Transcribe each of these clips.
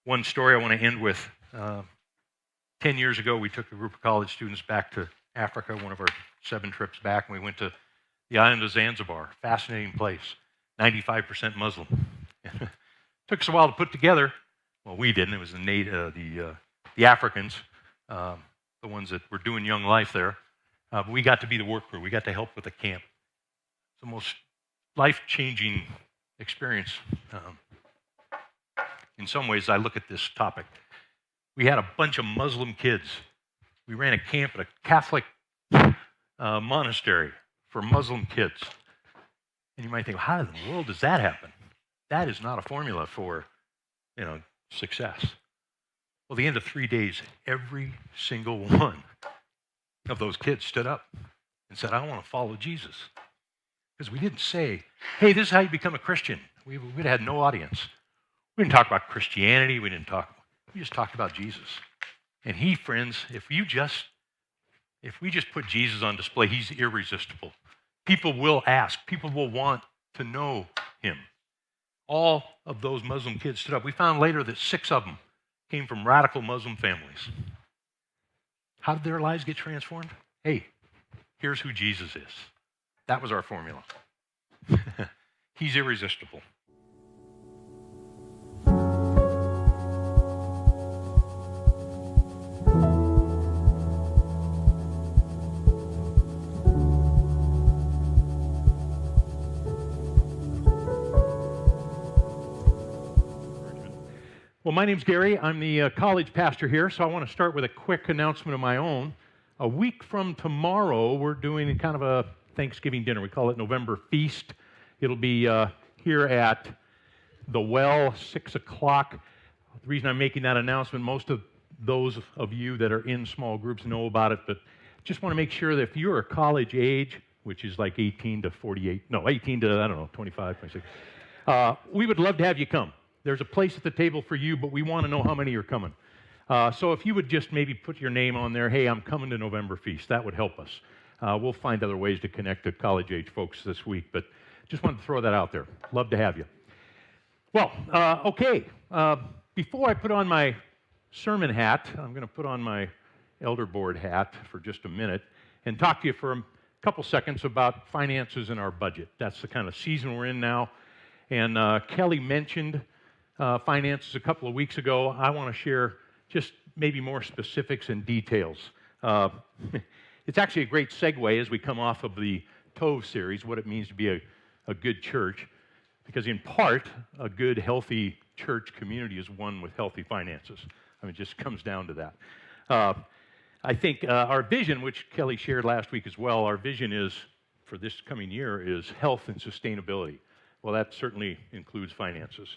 One story I want to end with. 10 years ago, we took a group of college students back to Africa, one of our 7 trips back, and we went to the island of Zanzibar. Fascinating place, 95% Muslim. Took us a while to put together. Well, we didn't. It was the Africans, the ones that were doing Young Life there. But we got to be the work crew. We got to help with the camp. It's the most life-changing experience. In some ways, I look at this topic. We had a bunch of Muslim kids. We ran a camp at a Catholic monastery for Muslim kids. And you might think, how in the world does that happen? That is not a formula for, success. Well, at the end of 3 days, every single one of those kids stood up and said, I want to follow Jesus. Because we didn't say, hey, this is how you become a Christian. We had no audience. We didn't talk about Christianity. We just talked about Jesus. And he, friends, if we just put Jesus on display, he's irresistible. People will ask. People will want to know him. All of those Muslim kids stood up. We found later that 6 of them came from radical Muslim families. How did their lives get transformed? Hey, here's who Jesus is. That was our formula. He's irresistible. Well, my name's Gary. I'm the college pastor here, so I want to start with a quick announcement of my own. A week from tomorrow, we're doing kind of a Thanksgiving dinner. We call it November Feast. It'll be here at the Well, 6 o'clock. The reason I'm making that announcement, most of those of you that are in small groups know about it, but just want to make sure that if you're a college age, which is like 18 to 25, 26, we would love to have you come. There's a place at the table for you, but we want to know how many are coming. So if you would just maybe put your name on there, hey, I'm coming to November Feast, that would help us. We'll find other ways to connect to college-age folks this week, but just wanted to throw that out there. Love to have you. Well, okay. Before I put on my sermon hat, I'm going to put on my elder board hat for just a minute and talk to you for a couple seconds about finances and our budget. That's the kind of season we're in now. And Kelly mentioned finances a couple of weeks ago. I want to share just maybe more specifics and details. It's actually a great segue as we come off of the Tove series, what it means to be a good church, because in part, a good, healthy church community is one with healthy finances. I mean, it just comes down to that. I think our vision, which Kelly shared last week as well, our vision is, for this coming year, is health and sustainability. Well, that certainly includes finances.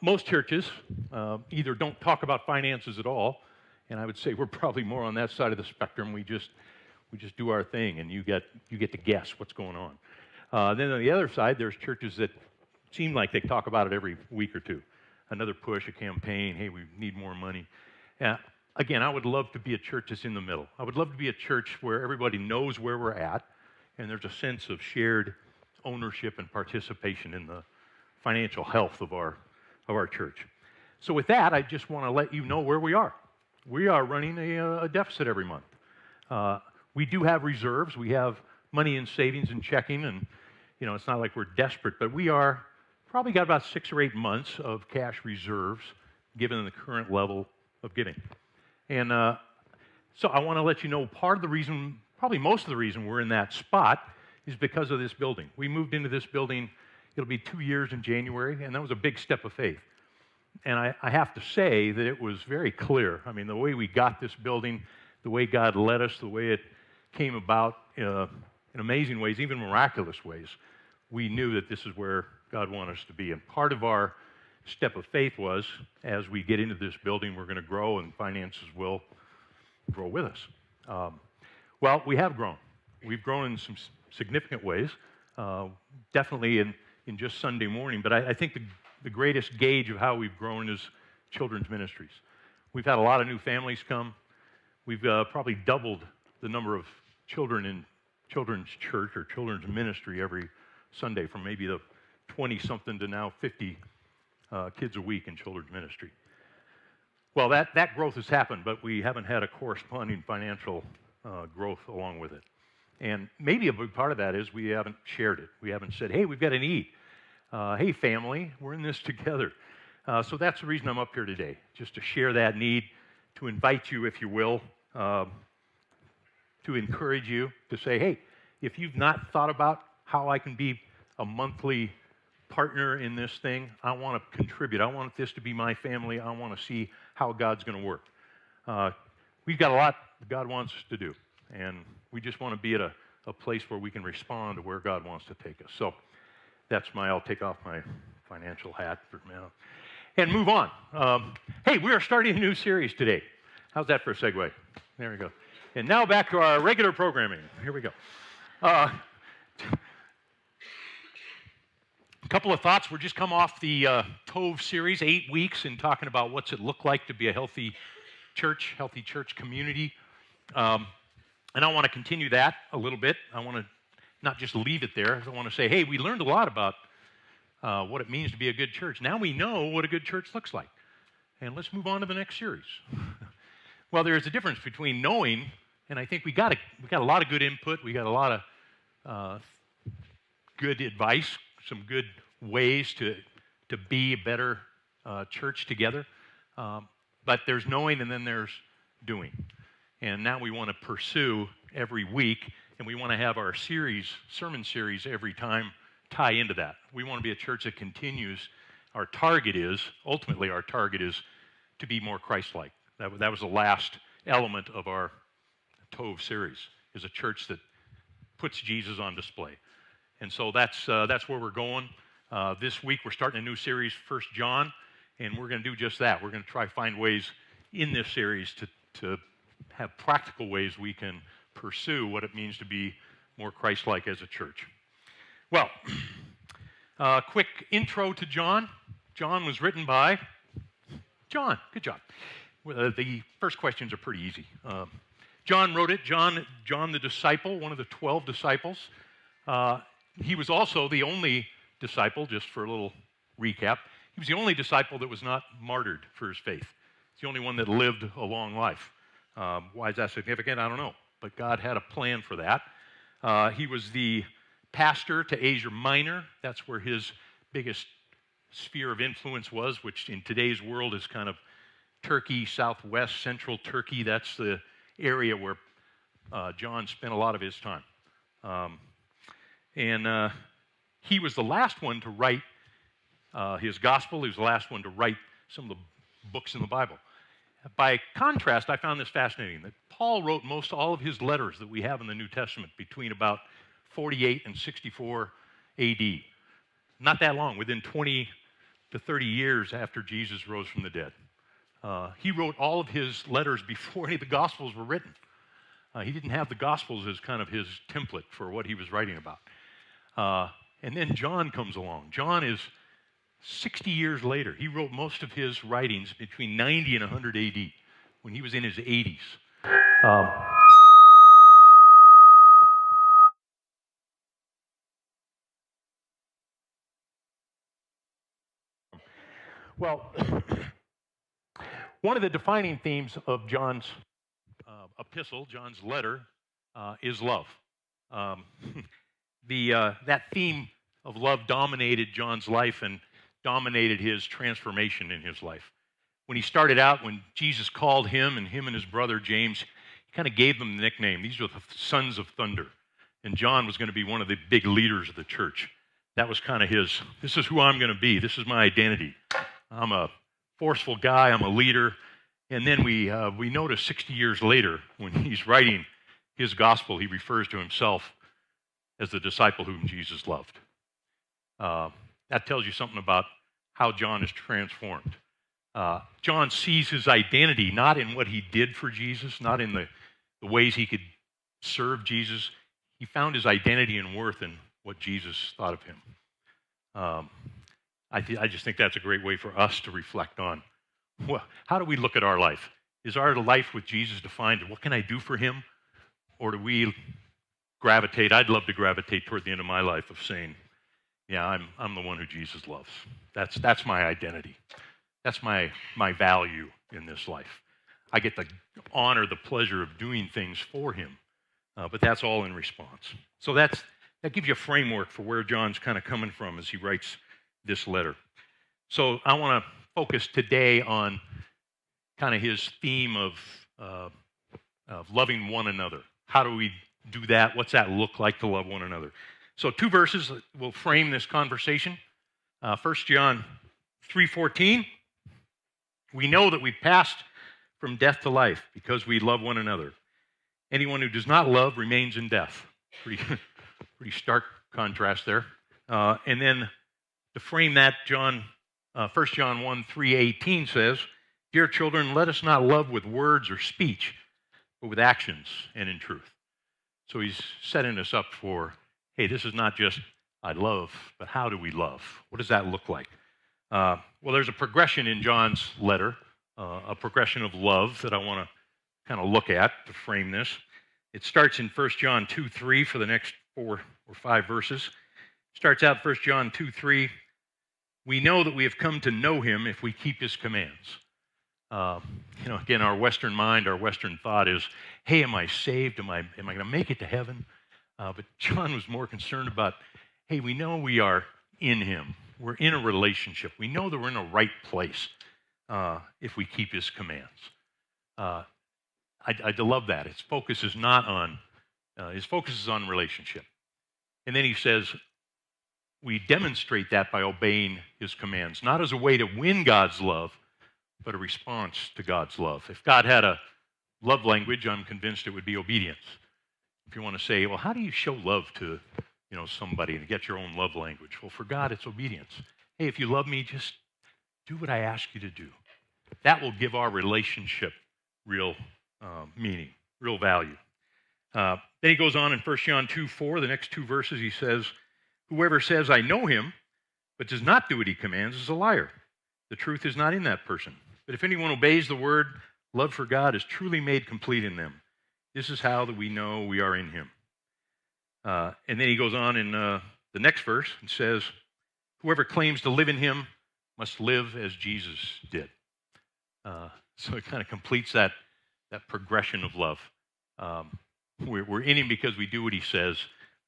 Most churches either don't talk about finances at all, and I would say we're probably more on that side of the spectrum. We just do our thing, and you get to guess what's going on. Then on the other side, there's churches that seem like they talk about it every week or two. Another push, a campaign, hey, we need more money. Again, I would love to be a church that's in the middle. I would love to be a church where everybody knows where we're at, and there's a sense of shared ownership and participation in the financial health of our church. So with that, I just want to let you know where we are. We are running a deficit every month. We do have reserves. We have money in savings and checking, and it's not like we're desperate, but we are probably got about 6 or 8 months of cash reserves given the current level of giving. And so I want to let you know part of the reason, probably most of the reason we're in that spot is because of this building. We moved into this building, it'll be 2 years in January, and that was a big step of faith. And I have to say that it was very clear. I mean, the way we got this building, the way God led us, the way it came about in amazing ways, even miraculous ways, we knew that this is where God wanted us to be. And part of our step of faith was, as we get into this building, we're going to grow and finances will grow with us. Well, we have grown. We've grown in some significant ways, definitely in just Sunday morning, but I think the greatest gauge of how we've grown is children's ministries. We've had a lot of new families come. We've probably doubled the number of children in children's church or children's ministry every Sunday, from maybe the 20-something to now 50 kids a week in children's ministry. Well, that growth has happened, but we haven't had a corresponding financial growth along with it. And maybe a big part of that is we haven't shared it. We haven't said, hey, we've got a need. Hey, family, we're in this together. So that's the reason I'm up here today, just to share that need, to invite you, if you will, to encourage you to say, hey, if you've not thought about how I can be a monthly partner in this thing, I want to contribute. I want this to be my family. I want to see how God's going to work. We've got a lot God wants us to do, and we just want to be at a place where we can respond to where God wants to take us. So I'll take off my financial hat for a minute and move on. Hey, we are starting a new series today. How's that for a segue? There we go. And now back to our regular programming. Here we go. A couple of thoughts. We're just come off the Tove series, 8 weeks, and talking about what's it look like to be a healthy church community. And I want to continue that a little bit. I want to not just leave it there. I want to say, hey, we learned a lot about what it means to be a good church. Now we know what a good church looks like. And let's move on to the next series. Well, there is a difference between knowing, and I think we got a lot of good input. We got a lot of good advice, some good ways to be a better church together. But there's knowing, and then there's doing. And now we want to pursue every week, and we want to have our sermon series every time tie into that. We want to be a church that continues. Ultimately our target is to be more Christ-like. That was the last element of our Tove series, is a church that puts Jesus on display. And so that's where we're going. This week we're starting a new series, 1 John, and we're going to do just that. We're going to try to find ways in this series to have practical ways we can pursue what it means to be more Christ-like as a church. Well, quick intro to John. John was written by John. Good job. The first questions are pretty easy. John wrote it. John the disciple, one of the 12 disciples. He was also the only disciple, just for a little recap, he was the only disciple that was not martyred for his faith. He's the only one that lived a long life. Why is that significant? I don't know. But God had a plan for that. He was the pastor to Asia Minor. That's where his biggest sphere of influence was, which in today's world is kind of Turkey, southwest, central Turkey. That's the area where John spent a lot of his time. And he was the last one to write his gospel. He was the last one to write some of the books in the Bible. By contrast, I found this fascinating, that Paul wrote most all of his letters that we have in the New Testament between about 48 and 64 A.D. Not that long, within 20 to 30 years after Jesus rose from the dead. He wrote all of his letters before any of the Gospels were written. He didn't have the Gospels as kind of his template for what he was writing about. And then John comes along. John is 60 years later. He wrote most of his writings between 90 and 100 A.D., when he was in his 80s. Well, one of the defining themes of John's epistle, John's letter, is love. That theme of love dominated John's life and dominated his transformation in his life. When he started out, when Jesus called him and his brother James, he kind of gave them the nickname. These were the sons of thunder. And John was going to be one of the big leaders of the church. That was kind of this is who I'm going to be. This is my identity. I'm a forceful guy. I'm a leader. And then we notice 60 years later, when he's writing his gospel, he refers to himself as the disciple whom Jesus loved. That tells you something about how John is transformed. John sees his identity not in what he did for Jesus, not in the ways he could serve Jesus. He found his identity and worth in what Jesus thought of him. I just think that's a great way for us to reflect on, well, how do we look at our life? Is our life with Jesus defined, what can I do for him? Or do we gravitate? I'd love to gravitate toward the end of my life of saying, yeah, I'm the one who Jesus loves. That's my identity. That's my value in this life. I get the honor, the pleasure of doing things for him, but that's all in response. So that gives you a framework for where John's kind of coming from as he writes this letter. So I want to focus today on kind of his theme of loving one another. How do we do that? What's that look like to love one another? So 2 verses will frame this conversation. 1 John 3:14. We know that we've passed from death to life because we love one another. Anyone who does not love remains in death. Pretty stark contrast there. And then to frame that, 1 John 1:3-18 says, "Dear children, let us not love with words or speech, but with actions and in truth." So he's setting us up for, hey, this is not just I love, but how do we love? What does that look like? Well, there's a progression in John's letter, a progression of love that I want to kind of look at to frame this. It starts in 1 John 2:3 for the next 4 or 5 verses. It starts out 1 John 2:3. We know that we have come to know him if we keep his commands. Again, our Western mind, our Western thought is, hey, am I saved? Am I going to make it to heaven? But John was more concerned about, hey, we know we are in him. We're in a relationship. We know that we're in a right place if we keep his commands. I love that. His focus is not on, his focus is on relationship. And then he says, we demonstrate that by obeying his commands, not as a way to win God's love, but a response to God's love. If God had a love language, I'm convinced it would be obedience. If you want to say, well, how do you show love to somebody and get your own love language? Well, for God, it's obedience. Hey, if you love me, just do what I ask you to do. That will give our relationship real meaning, real value. Then he goes on in 1 John 2:4, the next 2 verses, he says, whoever says, I know him, but does not do what he commands is a liar. The truth is not in that person. But if anyone obeys the word, love for God is truly made complete in them. This is how that we know we are in him. And then he goes on in the next verse and says, whoever claims to live in him must live as Jesus did. So it kind of completes that progression of love. We're in him because we do what he says.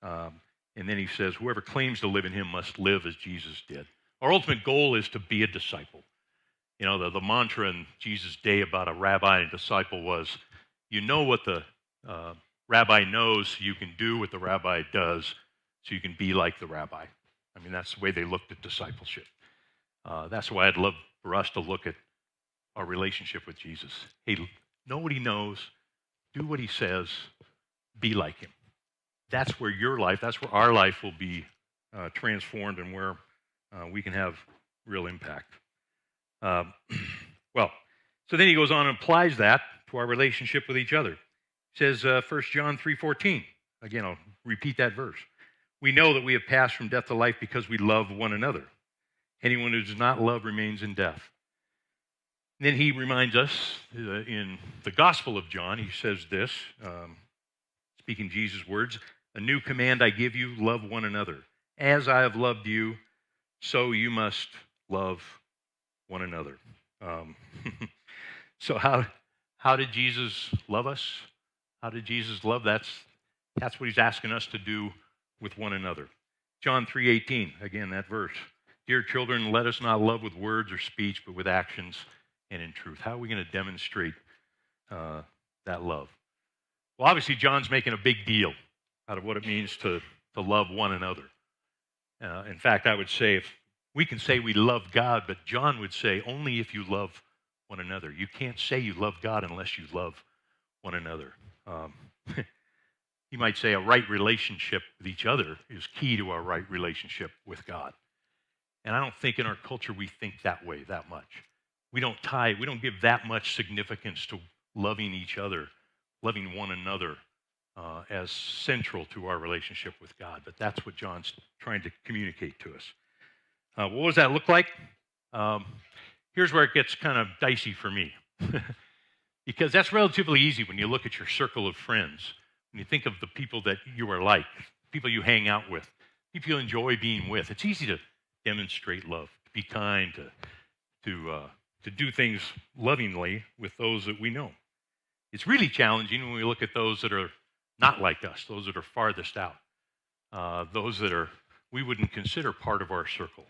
And then he says, whoever claims to live in him must live as Jesus did. Our ultimate goal is to be a disciple. The mantra in Jesus' day about a rabbi and a disciple was, you know what the rabbi knows, so you can do what the rabbi does, so you can be like the rabbi. I mean, that's the way they looked at discipleship. That's why I'd love for us to look at our relationship with Jesus. Hey, know what he knows, do what he says, be like him. That's where your life, that's where our life will be transformed and where we can have real impact. So then he goes on and applies that to our relationship with each other. He says, 1 John 3:14. Again, I'll repeat that verse. We know that we have passed from death to life because we love one another. Anyone who does not love remains in death. And then he reminds us in the Gospel of John, he says this, speaking Jesus' words, a new command I give you, love one another. As I have loved you, so you must love one another. So how did Jesus love us? How did Jesus love? That's what he's asking us to do with one another. John 3:18, again, that verse. Dear children, let us not love with words or speech, but with actions and in truth. How are we going to demonstrate that love? Well, obviously, John's making a big deal out of what it means to love one another. In fact, I would say if we can say we love God, but John would say only if you love one another. You can't say you love God unless you love one another. You might say a right relationship with each other is key to our right relationship with God. And I don't think in our culture we think that way that much. We don't give that much significance to loving each other, loving one another as central to our relationship with God. But that's what John's trying to communicate to us. What does that look like? Here's where it gets kind of dicey for me. Because that's relatively easy when you look at your circle of friends. When you think of the people that you are like, people you hang out with, people you enjoy being with. It's easy to demonstrate love, to be kind, to to do things lovingly with those that we know. It's really challenging when we look at those that are not like us, those that are farthest out, those that we wouldn't consider part of our circle.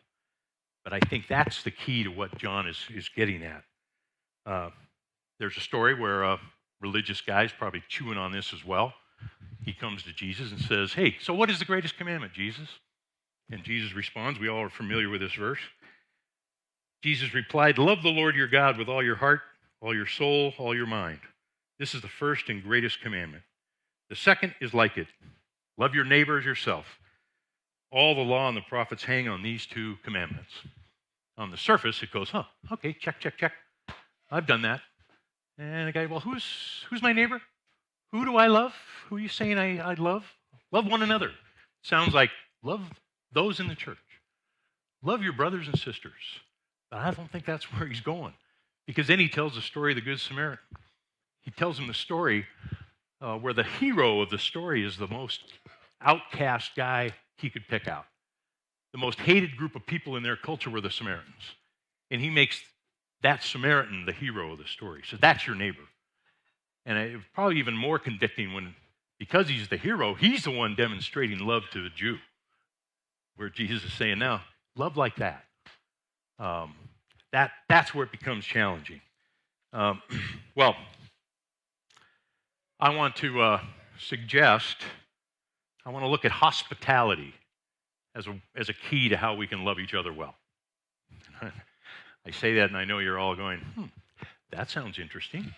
But I think that's the key to what John is getting at. There's a story where a religious guy is probably chewing on this as well. He comes to Jesus and says, "Hey, so what is the greatest commandment, Jesus?" And Jesus responds, we all are familiar with this verse. Jesus replied, "Love the Lord your God with all your heart, all your soul, all your mind. This is the first and greatest commandment. The second is like it. Love your neighbor as yourself. All the law and the prophets hang on these two commandments." On the surface, it goes, okay, check, check, check. I've done that. And the guy, well, who's my neighbor? Who do I love? Who are you saying I love? Love one another. Sounds like love those in the church. Love your brothers and sisters. But I don't think that's where he's going. Because then he tells the story of the Good Samaritan. He tells him the story where the hero of the story is the most outcast guy he could pick out. The most hated group of people in their culture were the Samaritans. And he makes that Samaritan the hero of the story. So that's your neighbor. And it was probably even more convicting when, because he's the hero, he's the one demonstrating love to the Jew. Where Jesus is saying, now, love like that. That's where it becomes challenging. Well, I want to I want to look at hospitality as a key to how we can love each other well. I say that and I know you're all going, that sounds interesting.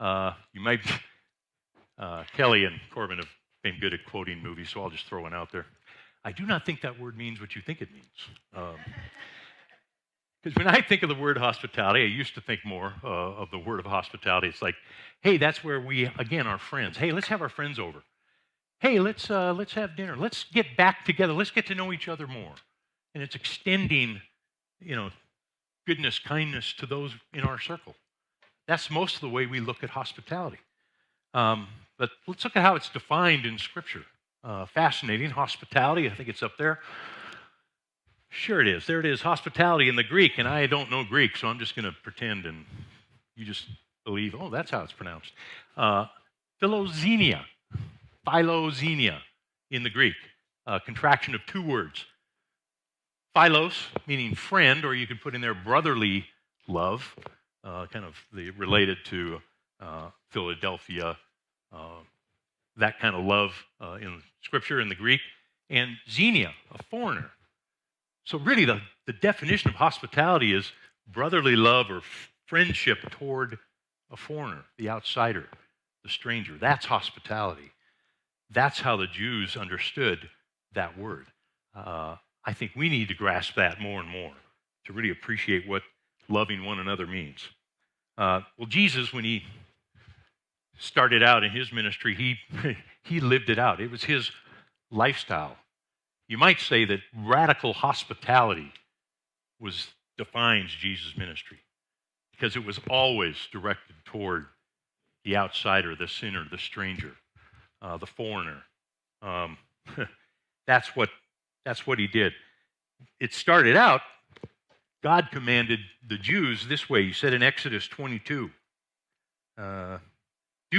You might, Kelly and Corbin have been good at quoting movies, so I'll just throw one out there. I do not think that word means what you think it means. Because when I think of the word hospitality, I used to think more of the word of hospitality. It's like, hey, that's where we, again, are friends. Hey, let's have our friends over. Hey, let's have dinner. Let's get back together. Let's get to know each other more. And it's extending, goodness, kindness to those in our circle. That's most of the way we look at hospitality. But let's look at how it's defined in Scripture. Fascinating. Hospitality, I think it's up there. Sure it is. There it is, hospitality in the Greek, and I don't know Greek, so I'm just going to pretend and you just believe, that's how it's pronounced. Philoxenia in the Greek, contraction of two words. Philos, meaning friend, or you could put in there brotherly love, kind of related to Philadelphia, that kind of love in Scripture in the Greek, and xenia, a foreigner. So really the definition of hospitality is brotherly love or friendship toward a foreigner, the outsider, the stranger. That's hospitality. That's how the Jews understood that word. I think we need to grasp that more and more to really appreciate what loving one another means. Well, Jesus, when he started out in his ministry, he lived it out. It was his lifestyle. You might say that radical hospitality defines Jesus' ministry because it was always directed toward the outsider, the sinner, the stranger, the foreigner. That's what he did. It started out, God commanded the Jews this way. He said in Exodus 22, do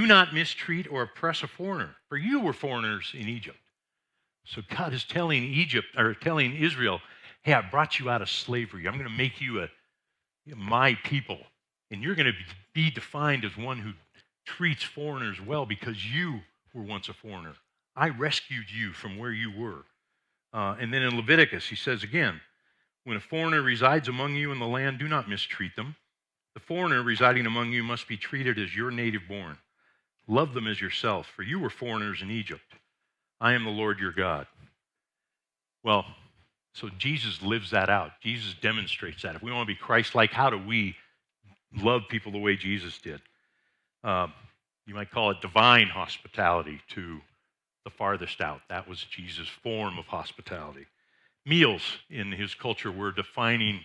not mistreat or oppress a foreigner, for you were foreigners in Egypt. So God is telling Israel, hey, I brought you out of slavery. I'm going to make you my people. And you're going to be defined as one who treats foreigners well because you were once a foreigner. I rescued you from where you were. And then in Leviticus, he says again, when a foreigner resides among you in the land, do not mistreat them. The foreigner residing among you must be treated as your native born. Love them as yourself, for you were foreigners in Egypt. I am the Lord your God. Well, so Jesus lives that out. Jesus demonstrates that. If we want to be Christ-like, how do we love people the way Jesus did? You might call it divine hospitality to the farthest out. That was Jesus' form of hospitality. Meals in his culture were a defining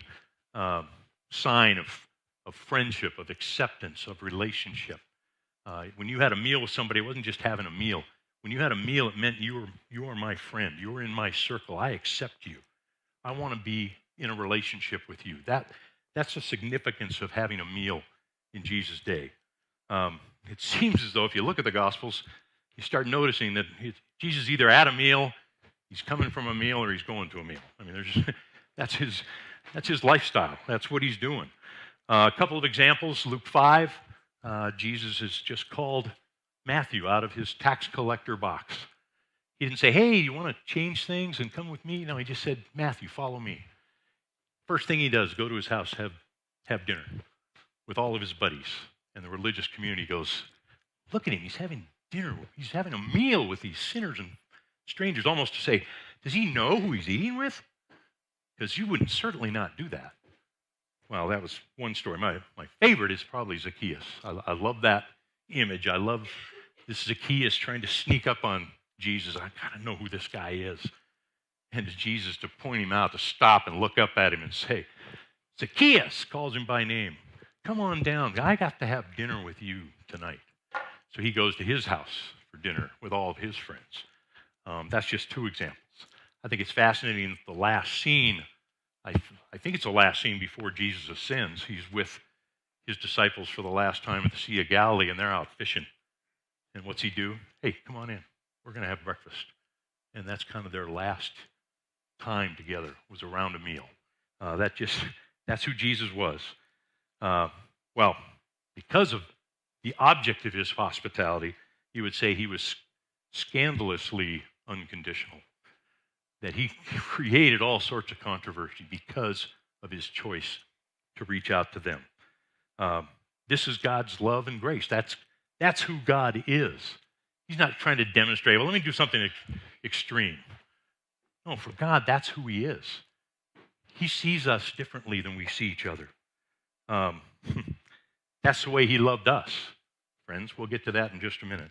sign of friendship, of acceptance, of relationship. When you had a meal with somebody, it wasn't just having a meal. When you had a meal, it meant you are my friend. You are in my circle. I accept you. I want to be in a relationship with you. That's the significance of having a meal in Jesus' day. It seems as though if you look at the Gospels, you start noticing that Jesus either at a meal, he's coming from a meal, or he's going to a meal. I mean, that's his lifestyle. That's what he's doing. A couple of examples. Luke 5, Jesus has just called Matthew out of his tax collector box. He didn't say, hey, you want to change things and come with me? No, he just said, Matthew, follow me. First thing he does, go to his house, have dinner with all of his buddies. And the religious community goes, look at him, he's having dinner. He's having a meal with these sinners and strangers, almost to say, does he know who he's eating with? Because you would certainly not do that. Well, that was one story. My favorite is probably Zacchaeus. I love that image. I love this Zacchaeus trying to sneak up on Jesus. I got to know who this guy is. And to Jesus to point him out, to stop and look up at him and say, Zacchaeus, calls him by name. Come on down. I got to have dinner with you tonight. So he goes to his house for dinner with all of his friends. That's just two examples. I think it's fascinating that the last scene, I think it's the last scene before Jesus ascends. He's with his disciples for the last time at the Sea of Galilee, and they're out fishing. And what's he do? Hey, come on in. We're going to have breakfast. And that's kind of their last time together, was around a meal. That's who Jesus was. Well, because of the object of his hospitality, you would say he was scandalously unconditional, that he created all sorts of controversy because of his choice to reach out to them. This is God's love and grace. That's who God is. He's not trying to demonstrate, well, let me do something extreme. No, for God, that's who he is. He sees us differently than we see each other. That's the way he loved us, friends. We'll get to that in just a minute.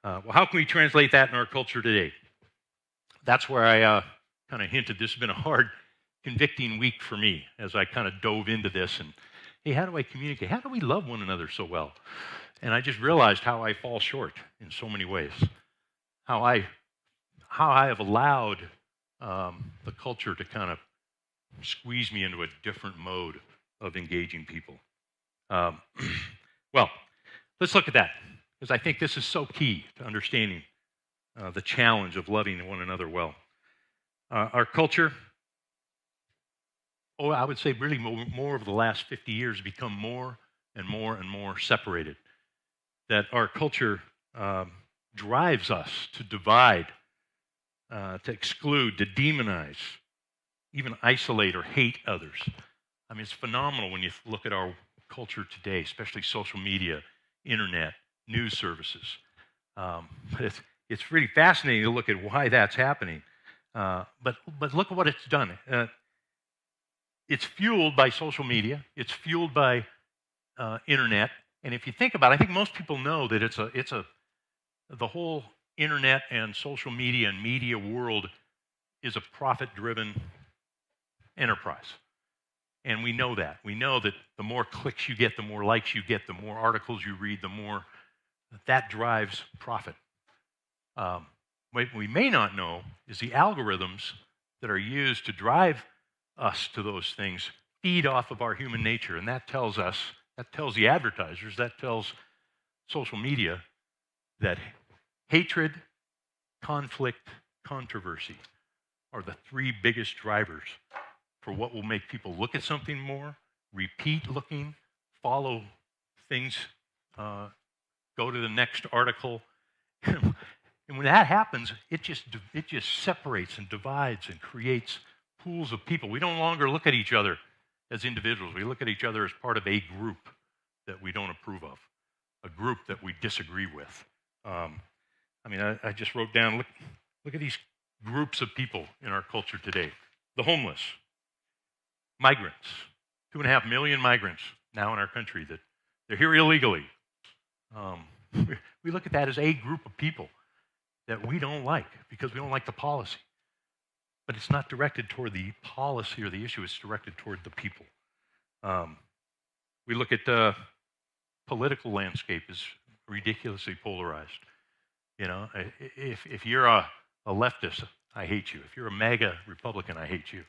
Well, how can we translate that in our culture today? That's where I kind of hinted this has been a hard, convicting week for me as I kind of dove into this. And, hey, how do I communicate? How do we love one another so well? And I just realized how I fall short in so many ways. How I have allowed the culture to kind of squeeze me into a different mode of engaging people. Well, let's look at that, because I think this is so key to understanding the challenge of loving one another well. Our culture, I would say really more over the last 50 years, become more and more and more separated. That our culture drives us to divide, to exclude, to demonize, even isolate or hate others. I mean, it's phenomenal when you look at our culture today, especially social media, internet, news services. But it's really fascinating to look at why that's happening. But look at what it's done. It's fueled by social media. It's fueled by internet. And if you think about it, I think most people know that the whole internet and social media and media world is a profit-driven enterprise. And we know that. We know that the more clicks you get, the more likes you get, the more articles you read, the more that drives profit. What we may not know is the algorithms that are used to drive us to those things feed off of our human nature. And that tells the advertisers, that tells social media that hatred, conflict, controversy are the three biggest drivers for what will make people look at something more, repeat looking, follow things, go to the next article. And when that happens, it just separates and divides and creates pools of people. We no longer look at each other as individuals. We look at each other as part of a group that we don't approve of, a group that we disagree with. I just wrote down, look at these groups of people in our culture today. The homeless, migrants, 2.5 million migrants now in our country that they're here illegally. We look at that as a group of people that we don't like because we don't like the policy. But it's not directed toward the policy or the issue, it's directed toward the people. We look at the political landscape as ridiculously polarized. You know, if you're a leftist, I hate you. If you're a MAGA Republican, I hate you.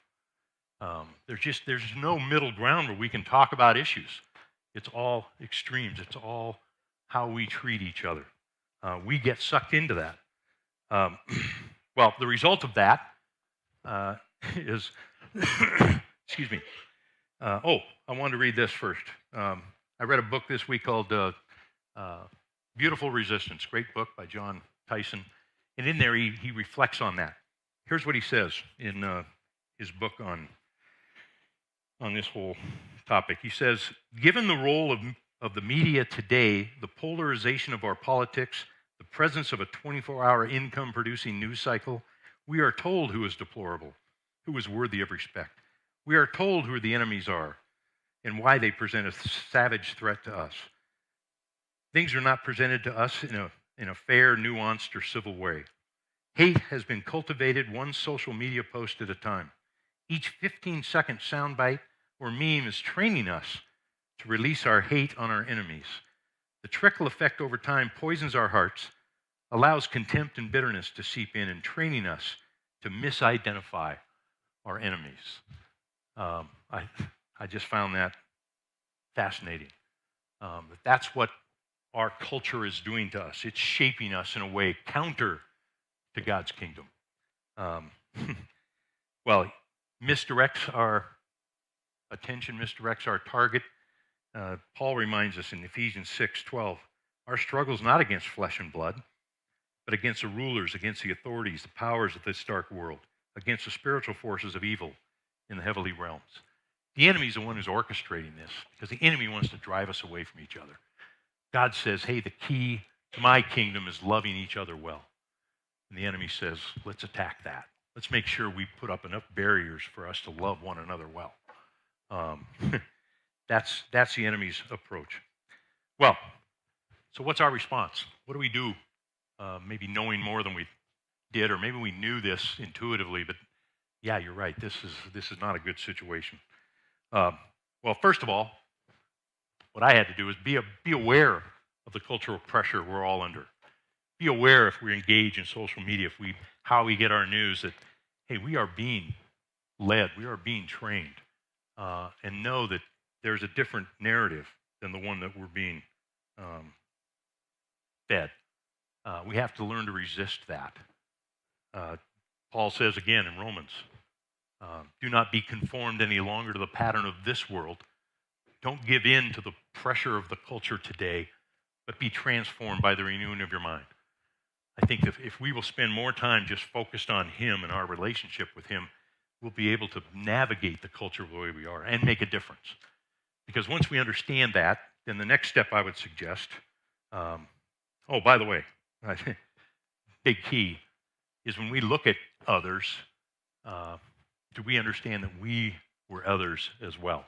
There's no middle ground where we can talk about issues. It's all extremes. It's all how we treat each other. We get sucked into that. Um, well, the result of that is, excuse me. I wanted to read this first. I read a book this week called Beautiful Resistance, great book by John Tyson. And in there, he reflects on that. Here's what he says in his book on this whole topic. He says, given the role of the media today, the polarization of our politics, the presence of a 24-hour income-producing news cycle, we are told who is deplorable, who is worthy of respect. We are told who the enemies are and why they present a savage threat to us. Things are not presented to us in a fair, nuanced, or civil way. Hate has been cultivated one social media post at a time. Each 15-second soundbite or meme is training us to release our hate on our enemies. The trickle effect over time poisons our hearts, allows contempt and bitterness to seep in, and training us to misidentify our enemies. I just found that fascinating. That's what our culture is doing to us. It's shaping us in a way counter to God's kingdom. Well, misdirects our attention, misdirects our target. Paul reminds us in Ephesians 6:12, our struggle is not against flesh and blood, but against the rulers, against the authorities, the powers of this dark world, against the spiritual forces of evil in the heavenly realms. The enemy is the one who's orchestrating this because the enemy wants to drive us away from each other. God says, hey, the key to my kingdom is loving each other well. And the enemy says, let's attack that. Let's make sure we put up enough barriers for us to love one another well. That's the enemy's approach. Well, so what's our response? What do we do? Maybe knowing more than we did, or maybe we knew this intuitively, but yeah, you're right. This is not a good situation. Well, first of all, what I had to do is be aware of the cultural pressure we're all under. Be aware if we engage in social media, how we get our news, that hey, we are being led, we are being trained, and know that there's a different narrative than the one that we're being fed. We have to learn to resist that. Paul says again in Romans, do not be conformed any longer to the pattern of this world. Don't give in to the pressure of the culture today, but be transformed by the renewing of your mind. I think if we will spend more time just focused on Him and our relationship with Him, we'll be able to navigate the culture the way we are and make a difference. Because once we understand that, then the next step I would suggest, by the way, big key is when we look at others, do we understand that we were others as well?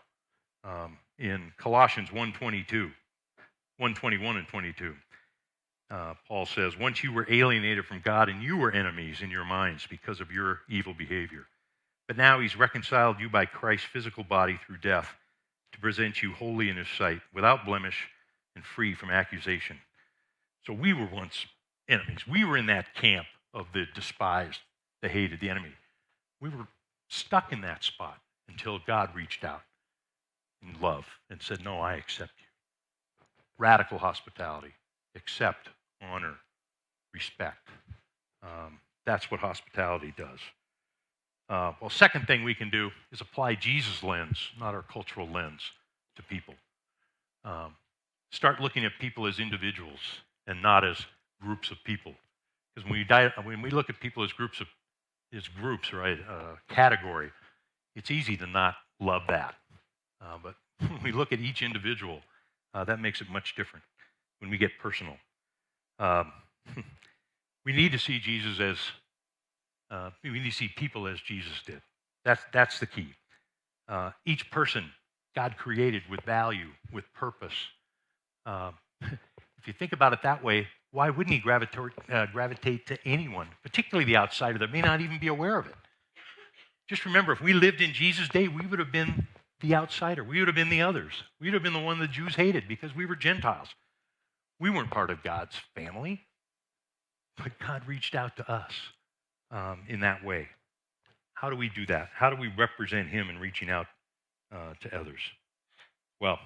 In Colossians 1:21 and 22, Paul says, once you were alienated from God and you were enemies in your minds because of your evil behavior. But now He's reconciled you by Christ's physical body through death to present you holy in His sight, without blemish and free from accusation. So we were once enemies. We were in that camp of the despised, the hated, the enemy. We were stuck in that spot until God reached out in love and said, no, I accept you. Radical hospitality. Accept, honor, respect. That's what hospitality does. Second thing we can do is apply Jesus' lens, not our cultural lens, to people. Start looking at people as individuals and not as groups of people. Because when we look at people as groups, right, category, it's easy to not love that. But when we look at each individual, that makes it much different when we get personal. We need to see Jesus as, we need to see people as Jesus did. That's the key. Each person God created with value, with purpose. If you think about it that way, why wouldn't He gravitate to anyone, particularly the outsider that may not even be aware of it? Just remember, if we lived in Jesus' day, we would have been the outsider. We would have been the others. We would have been the one the Jews hated because we were Gentiles. We weren't part of God's family, but God reached out to us in that way. how do we do that? How do we represent him in reaching out to others? Well,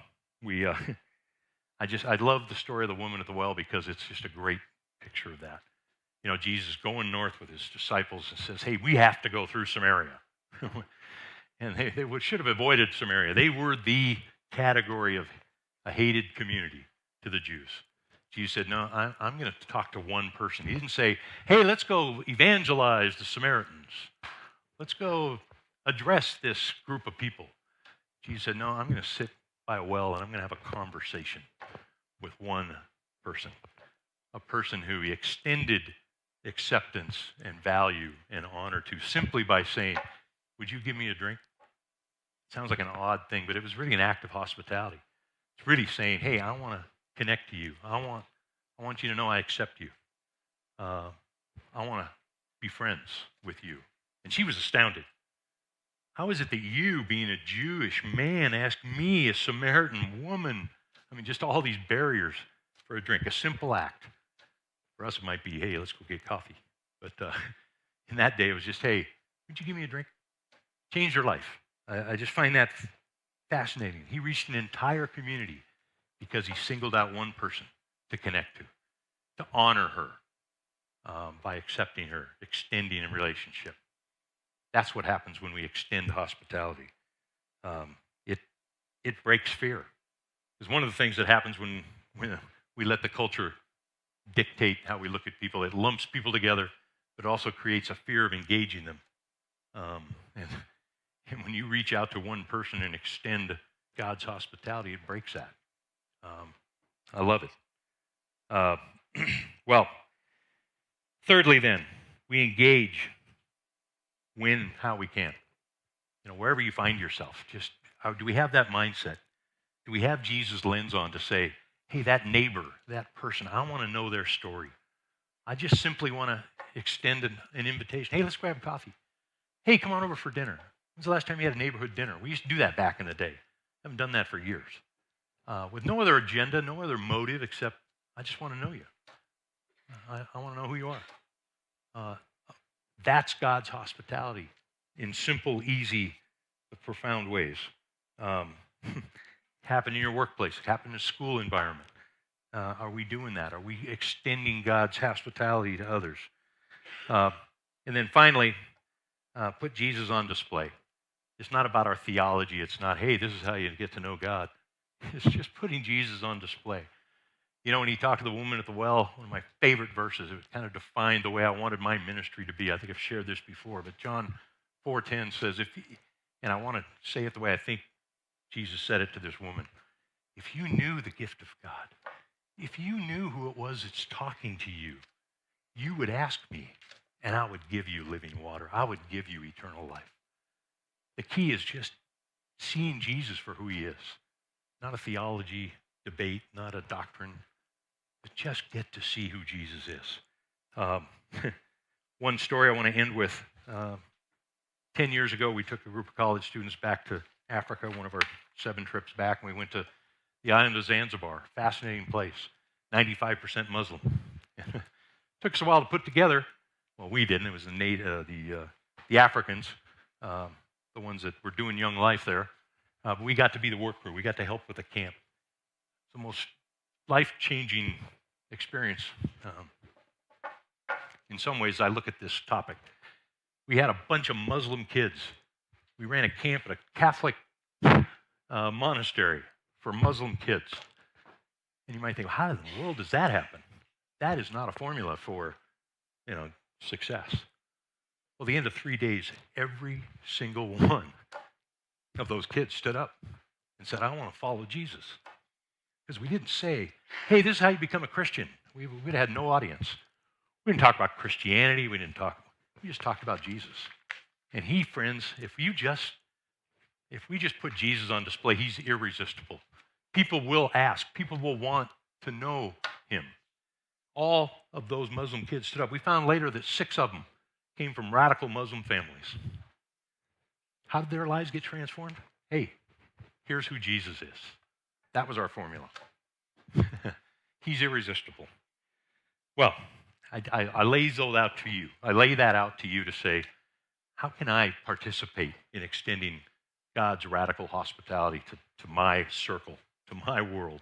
we I love the story of the woman at the well because it's just a great picture of that. You know, Jesus going north with his disciples and says, hey, we have to go through Samaria. And they should have avoided Samaria. They were the category of a hated community to the Jews. Jesus said, no, I'm going to talk to one person. He didn't say, hey, let's go evangelize the Samaritans. Let's go address this group of people. Jesus said, no, I'm going to sit by a well and I'm going to have a conversation with one person, a person who he extended acceptance and value and honor to simply by saying, would you give me a drink? Sounds like an odd thing, but it was really an act of hospitality. It's really saying, hey, I want to connect to you. I want you to know I accept you. I want to be friends with you. And she was astounded. How is it that you, being a Jewish man, ask me, a Samaritan woman? I mean, just all these barriers for a drink, a simple act. For us, it might be, hey, let's go get coffee. But in that day, it was just, hey, would you give me a drink? Change your life. I just find that fascinating. He reached an entire community because he singled out one person to connect to honor her by accepting her, extending a relationship. That's what happens when we extend hospitality. It breaks fear. Because one of the things that happens when we let the culture dictate how we look at people, it lumps people together, but also creates a fear of engaging them. And when you reach out to one person and extend God's hospitality, it breaks that. I love it. Well, thirdly then, we engage when, how we can. You know, wherever you find yourself, just do we have that mindset? Do we have Jesus' lens on to say, hey, that neighbor, that person, I want to know their story. I just simply want to extend an invitation. Hey, let's grab coffee. Hey, come on over for dinner. When's the last time you had a neighborhood dinner? We used to do that back in the day. Haven't done that for years. With no other agenda, no other motive except I just want to know you. I want to know who you are. That's God's hospitality in simple, easy, but profound ways. Happen in your workplace, happen in a school environment. Are we doing that? Are we extending God's hospitality to others? And then finally, put Jesus on display. It's not about our theology. It's not, hey, this is how you get to know God. It's just putting Jesus on display. You know, when he talked to the woman at the well, one of my favorite verses, it kind of defined the way I wanted my ministry to be. I think I've shared this before, but John 4:10 says, and I want to say it the way I think Jesus said it to this woman. If you knew the gift of God, if you knew who it was that's talking to you, you would ask me, and I would give you living water. I would give you eternal life. The key is just seeing Jesus for who he is. Not a theology debate, not a doctrine, but just get to see who Jesus is. One story I want to end with. 10 years ago, we took a group of college students back to Africa, one of our 7 trips back, and we went to the island of Zanzibar. Fascinating place. 95% Muslim. Took us a while to put together. Well, we didn't. It was the Africans, the ones that were doing Young Life there. But we got to be the work crew. We got to help with the camp. It's the most life-changing experience. In some ways, I look at this topic. We had a bunch of Muslim kids. We ran a camp at a Catholic monastery for Muslim kids. And you might think, how in the world does that happen? That is not a formula for, success. Well, at the end of 3 days, every single one of those kids stood up and said, I want to follow Jesus. Because we didn't say, hey, this is how you become a Christian. We had no audience. We didn't talk about Christianity. We just talked about Jesus. And he, friends, if we just put Jesus on display, he's irresistible. People will ask. People will want to know him. All of those Muslim kids stood up. We found later that 6 of them came from radical Muslim families. How did their lives get transformed? Hey, here's who Jesus is. That was our formula. He's irresistible. Well, I lay those out to you. I lay that out to you to say, how can I participate in extending God's radical hospitality to my circle, to my world?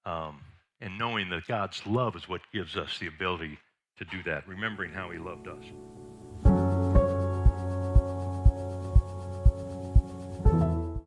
Um, and knowing that God's love is what gives us the ability to do that, remembering how he loved us.